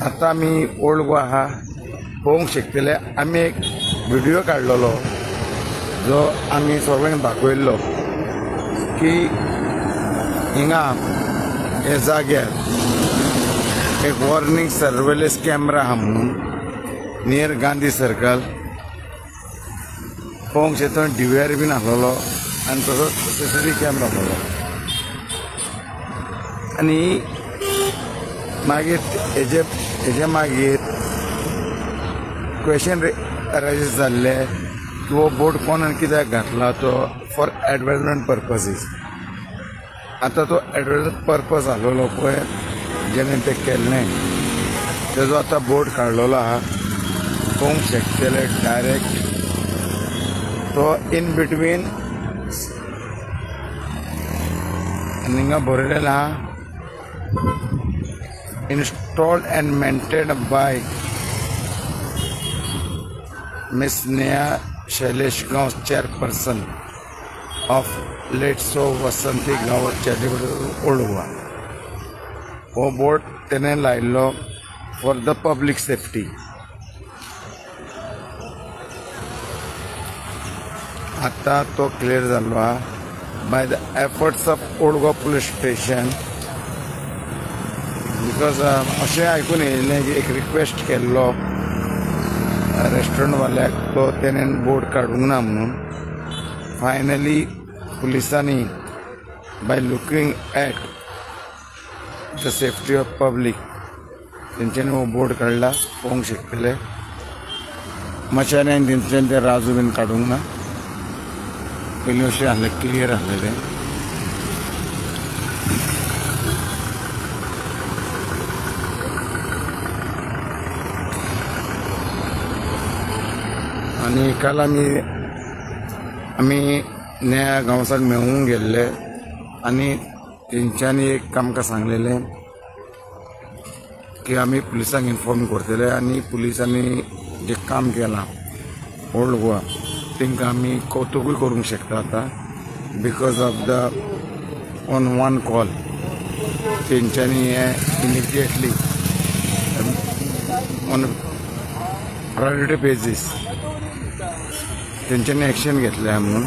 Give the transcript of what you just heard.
आता आमी ओल्ड गोवा आहा पळोवंक शकतले. आमी एक व्हिडिओ काडलेलो जो आमी सगळ्यांक दाखयल्लो की हिंगा हे जाग्यार एक वॉर्निंग सर्वेलन्स कॅमेरा आहा म्हणून नियर गांधी सर्कल. पळोवंक शकता DVR बीन आसलेलो आनी तसोच CCTV कॅमेरा आसलेलो. आनी मागीर हेजे मागीर क्वेश्चन रायज जाल्ले की हो बोर्ड कोणान कित्याक घातला तो फॉर एडवर्टायजमेंट पर्पजीस. आतां तो एडवर्टायजमेंट पर्पज आसलेलो पळय जेणे ते केल्लें तेजो आतां बोर्ड काडलेलो आहा पळोवंक शकतले. डायरेक्ट तो इन बिटवीन हिंगा बरयलेलें आहा installed and maintained by Miss Neha Shailesh Gaon, chairperson of Letso Vasanti Gaon Charitable Old Goa. हो बोर्ड तेणे लायल्लो फॉर द पब्लिक सेफ्टी. आता तो क्लियर जाल्लो आहा by the efforts of old Goa police station. Because अशें आयकून येयल्लें की एक रिक्वेस्ट केल्लो रेस्टॉरंटवाल्याक तो तेणेन बोर्ड काडूंक ना म्हणून. फायनली पुलिसांनी by looking at the safety of public तेंच्यांनी हो बोर्ड काडला पळोवंक शकतले. मातशें तेंच्यांनी ते राजू बीन काडूंक ना. पयलीं अशें आसलें क्लियर आसलेलें. आनी काल आमी नेहा गांवसाक मेळूंक गेल्ले आनी तेंच्यांनी एक आमकां सांगलेलें की आमी पुलिसांक इन्फॉर्म करतले आनी पुलिसांनी जें काम केलां ओल्ड गोवा तेंकां आमी कौतुकूय करूंक शकता आतां. Because of the on one call तेंच्यांनी हें इमिजिएटली ऑन प्रायोरिटी बेजीस तेंच्यांनी एक्शन घेतल्या म्हणून.